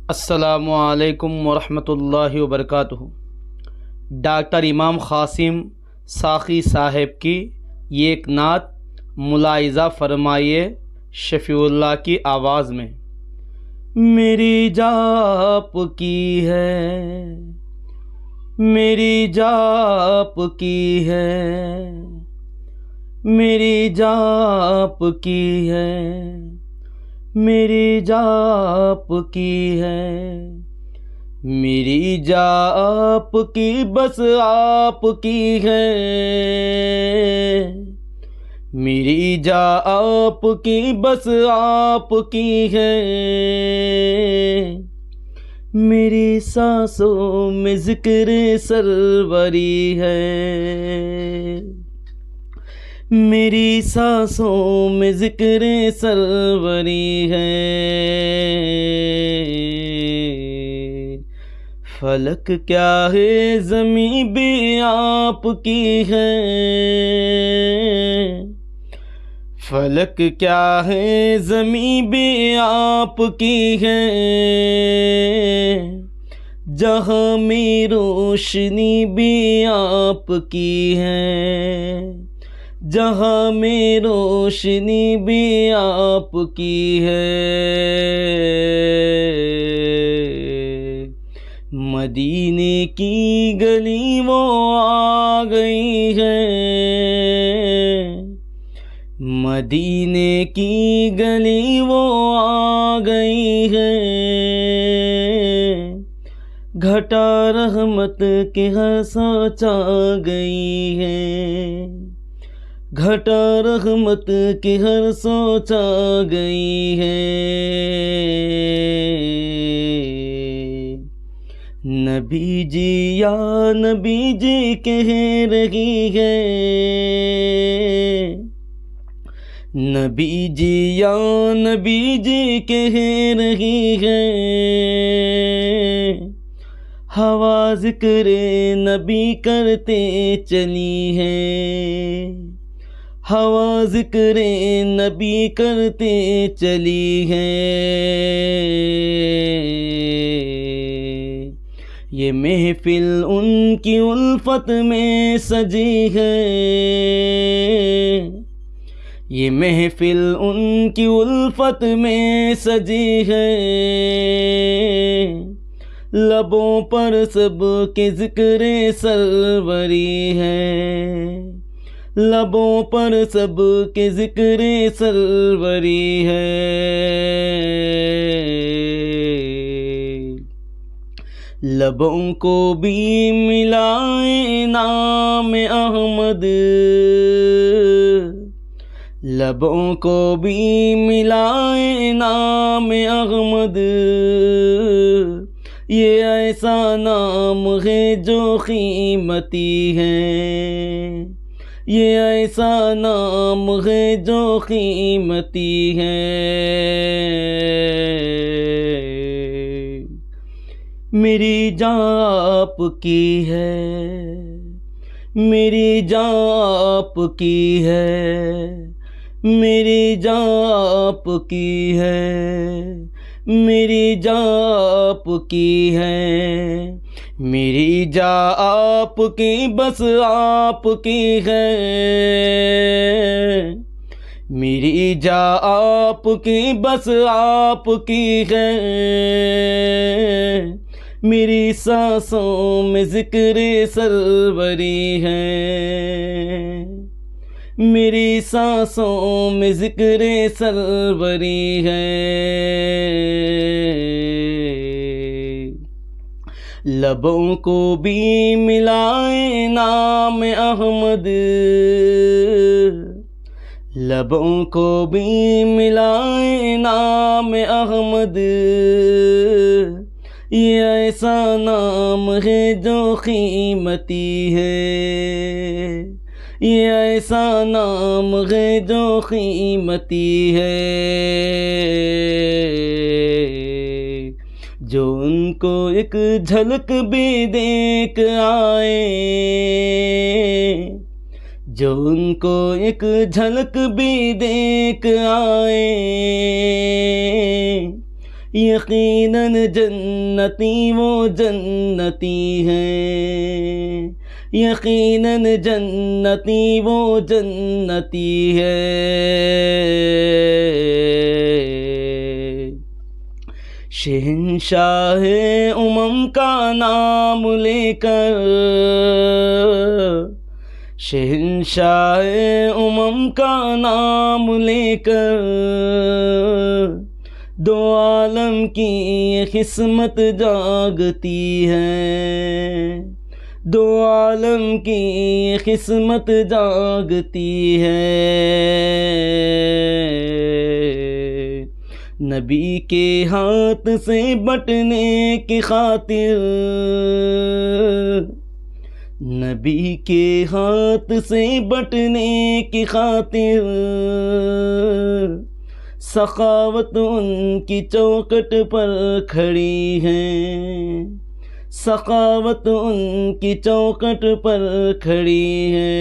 अस्सलामुअलैकुम वरहमतुल्लाहि वबरकातुहू। डॉक्टर इमाम क़ासिम साख़ी साहब की ये एक नात मुलाहिज़ा फरमाइए शफ़ीउल्लाह की आवाज़ में। मेरी जाप की है, मेरी जाप की है, मेरी जाप की है, मेरी जाप की है, मेरी जाप की बस आप की है, मेरी जाप की बस आप की है, मेरी सांसों में ज़िक्र सरवरी है, मेरी सांसों में ज़िक्र सरवरी है। फलक क्या है ज़मीं भी आपकी है, फलक क्या है ज़मीं भी आपकी है, जहाँ में रोशनी भी आपकी है, जहाँ में रोशनी भी आपकी है। मदीने की गली वो आ गई है, मदीने की गली वो आ गई है, घटा रहमत के हर सोचा गई है, घटा रहमत के हर सोचा गई है। नबी जी या नबी जी कह रही है, नबी जी या नबी जी कह रही है, हवा ज़िक्र नबी करते चली है, हवा ज़िक्र नबी करते चली है। ये महफिल उनकी उल्फत में सजी है, ये महफिल उनकी उल्फत में सजी है, लबों पर सबके ज़िक्र सरवरी है, लबों पर सबके ज़िक्र सरवरी है। लबों को भी मिलाए नाम अहमद, लबों को भी मिलाए नाम अहमद, ये ऐसा नाम है जो कीमती है, ये ऐसा नाम है जो कीमती है। मेरी जाप की है, मेरी जाप की है, मेरी जाप की है, मेरी जाप की है, मेरी जाप की बस आप की है, मेरी जाप की बस आप की है, मेरी सांसों में ज़िक्र सरवरी है, मेरी सांसों में ज़िक्र सरवरी है। लबों को भी मिलाए नाम अहमद, लबों को भी मिलाए नाम अहमद, ये ऐसा नाम है जो कीमती है, ये ऐसा नाम है जो कीमती है। जो उनको एक झलक भी देख आए, जो उनको एक झलक भी देख आए, यकीनन जन्नती वो जन्नती है, यकीनन जन्नती वो जन्नती है। शहंशाहे उमम का नाम लेकर, शहंशाहे उमम का नाम लेकर, दो आलम की ये किस्मत जागती है, दो आलम की ये किस्मत जागती है। नबी के हाथ से बटने की खातिर, नबी के हाथ से बटने की खातिर, सखावत उनकी चौखट पर खड़ी है, सखावत उनकी चौखट पर खड़ी है।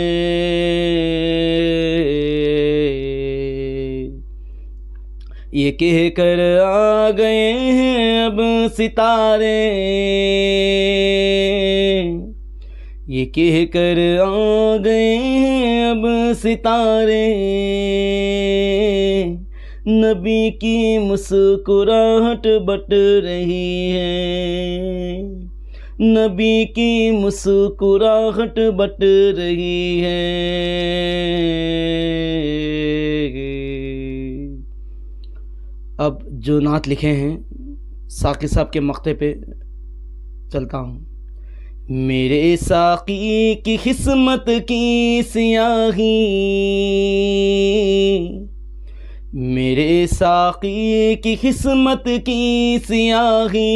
ये कह कर आ गए हैं अब सितारे, ये कह कर आ गए हैं अब सितारे, नबी की मुस्कुराहट बट रही है, नबी की मुस्कुराहट बट रही है। अब जो नात लिखे हैं साक़ी साहब के मक्ते पे चलता हूँ। मेरे साक़ी की किस्मत की सियाही, मेरे साक़ी की किस्मत की सियाही,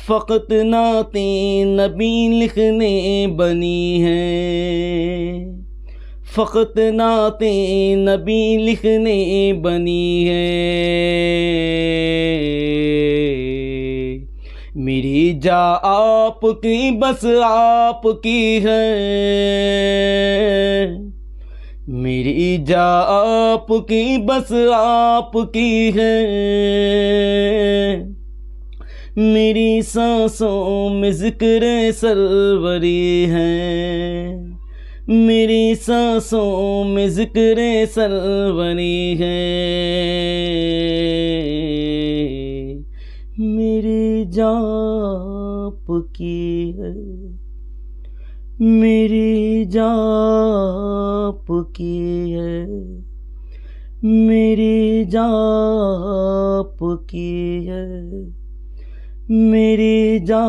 फ़क़त नाते नबी लिखने बनी है, फ़क़त नाते नबी लिखने बनी है। मेरी जा आपकी बस आपकी है, मेरी जा आपकी बस आपकी है, मेरी सांसों में ज़िक्र सरवरी है, मेरी सांसों में ज़िक्र सरवरी है। मेरी जान आपकी है, मेरी जान आपकी है, मेरी जान आपकी है, मेरी जान